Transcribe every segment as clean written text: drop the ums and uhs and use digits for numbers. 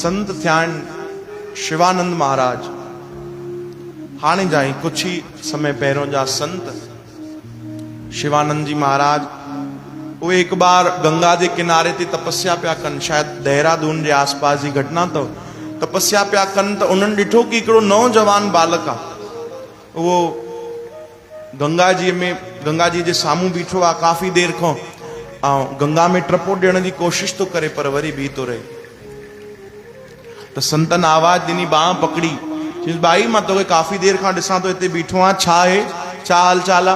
संत थियान शिवानंद महाराज। हाणे जाई कुछ ही समय पहिरों जा संत शिवानंद जी महाराज वो एक बार गंगा के किनारे ते तपस्या पिया कन। शायद देहरादून के आसपास की घटना तो तपस्या पिया कन तो उन्होंने डिठो कि हिकिड़ो नौजवान बालक आ वो गंगा जी के सामू बीठो आ काफ़ी देर को गंगा में टपो ॾियण की कोशिश तो करे पर वरी भी तो रहे। तो संतन आवाज दिनी बाह पकड़ी चीज भाई मां तो काफ़ी देर का ॾिसां तो इतने बीठो आ छा है छा हाल चाल आ।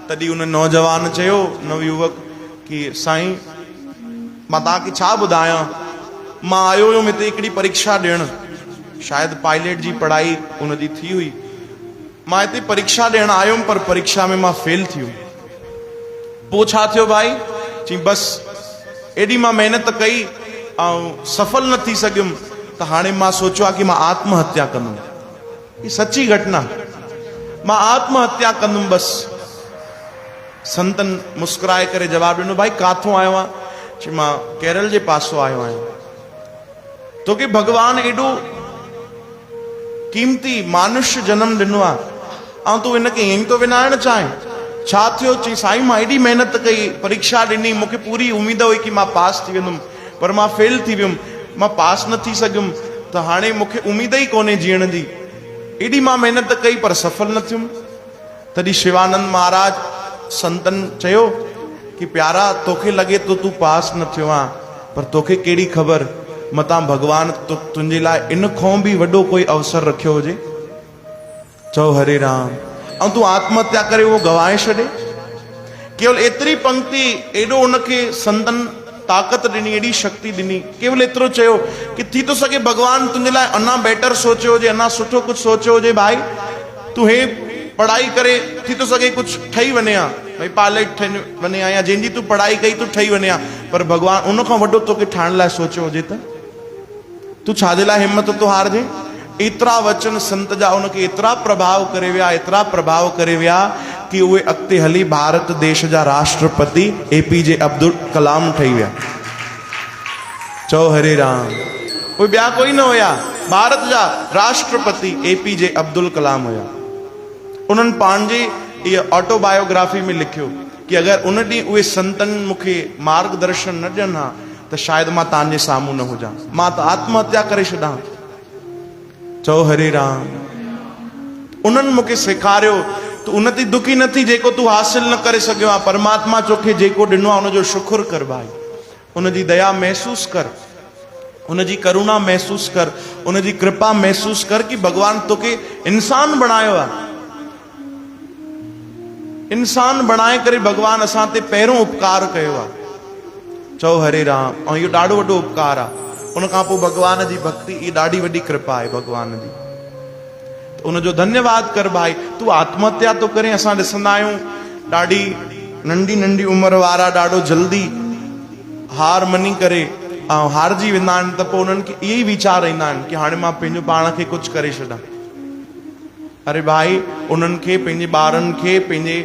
तॾहिं उन नौजवान चयो नवयुवक कि साईं मां तव्हांखे छा ॿुधायां मां आयो हुयुमि हिते हिकिड़ी परीक्षा ॾियण। शायद पायलट जी पढ़ाई उनजी थी हुई। मां हिते परीक्षा ॾियण आयुमि पर परीक्षा में मां फेल थी वियुमि। पोइ छा थियो भाई चई बस एडी मां मेहनत कई ऐं सफल न थी सघियुमि तो हाणे मां सोचो आहे कि मां आत्महत्या कंदुमि। ये सच्ची घटना। मां आत्महत्या कंदुमि बस। संतन मुस्कुराए करे जवाब ॾिनो भाई काथों आयो आहे चई मां केरल जे पासों आयो आहियां। तोखे भगवान एडो कीमती मानुष्य जन्म ॾिनो आहे ऐं तूं हिनखे ईअं तो विञाइण चाहे छा थियो। चई साईं मां एडी मेहनत कई परीक्षा ॾिनी मूंखे पूरी उम्मीद हुई कि मां पास थी वेंदुमि पर मां फेल थी वियुमि मां पास न थी सघियुमि तो हाणे मूंखे उम्मीद ही कोन्हे जीअण जी। एडी मां मेहनत कई पर सफल न थियुमि। तॾहिं शिवानंद महाराज संतन चयो कि प्यारा तोखे लगे तो तू पास न थियो आ पर तोखे केड़ी खबर मता भगवान तुझे लाए इन खों भी वडो कोई अवसर रखियो हुजे। चओ हरे राम। और तू आत्महत्या करे वो गवाए छड़े। केवल एतरी पंक्ति एडो उनके संतन ताकत दिनी एडी शक्ति दिनी। केवल एतरो चयो कि थी तो सके भगवान तुझे लाए अना बेटर सोचो हुजे अना सुठो कुछ सोचो हुजे। भाई तू हे पढ़ाई करे थी तो सके कुछ ठही वने आ भाई पायलट ठही वने आ या जिंजी तू पढ़ाई कई तू ठही वने आ पर भगवान उन खां वडो तोखे ठाण लाए सोचो हुजे त तू छाजे लाए हिम्मत तो हार जे। एतरा वचन संत जा उनके एतरा प्रभाव करे विया कि उहे अॻिते हली भारत देश जा राष्ट्रपति APJ अब्दुल कलाम ठही विया। चओ हरे राम। कोई ॿिया कोई न हुया भारत जा राष्ट्रपति APJ अब्दुल कलाम हुया। उन्हनि पंहिंजी इहा ऑटोबायोग्राफी में लिखियो कि अगर उन ॾींहुं उहे संतन मूंखे मार्गदर्शन न ॾियनि हा तो शायद मां तव्हांजे साम्हूं न हुजां मां तो आत्महत्या करे छॾां। चओ हरे राम। उन्हनि मूंखे सेखारियो तू उन ते दुखी न थी जेको तू हासिल न करे सघियो आहे। परमात्मा तोखे जेको ॾिनो आहे उनजो शुक्र कर भाई। उनजी दया महसूस कर उनजी करुणा महसूस कर उनजी कृपा महसूस कर कि भगवान तोखे इंसान बनायो आहे। इंसान बनाए करे भगवान असां ते पहिरों उपकार कयो आहे। चओ हरे राम। और इहो ॾाढो वॾो उपकार आहे। उन खां पोइ भगवान जी भक्ति ये ॾाढी वॾी कृपा आहे भगवान जी। तो उनजो धन्यवाद कर भाई। तू आत्महत्या तो करे असां ॾिसंदा आहियूं ॾाढी नंढी नंढी उम्र वारा ॾाढो जल्दी हार मनी करे ऐं हारजी वेंदा आहिनि त पोइ उन्हनि खे इहे ई वीचार ईंदा आहिनि कि हाणे मां पंहिंजो पाण खे कुझु करे छॾां। अरे भाई उन्हनि खे पंहिंजे ॿारनि खे पंहिंजे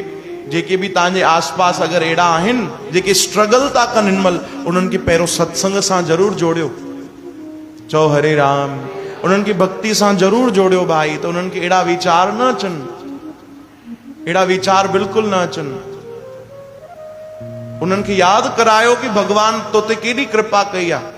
जेके भी तव्हांजे आसपास अगर अहिड़ा आहिनि जेके स्ट्रगल था कनि हिनमहिल उन्हनि खे पहिरों सत्संग सां ज़रूर जोड़ियो। चओ हरे राम। उन्हनि खे भक्ति सां ज़रूर जोड़ियो भाई तो उन्हनि खे अहिड़ा वीचार न अचनि अहिड़ा वीचार बिल्कुल न अचनि। उन्हनि खे यादि करायो कि भगवान तो ते केॾी कृपा कई आहे।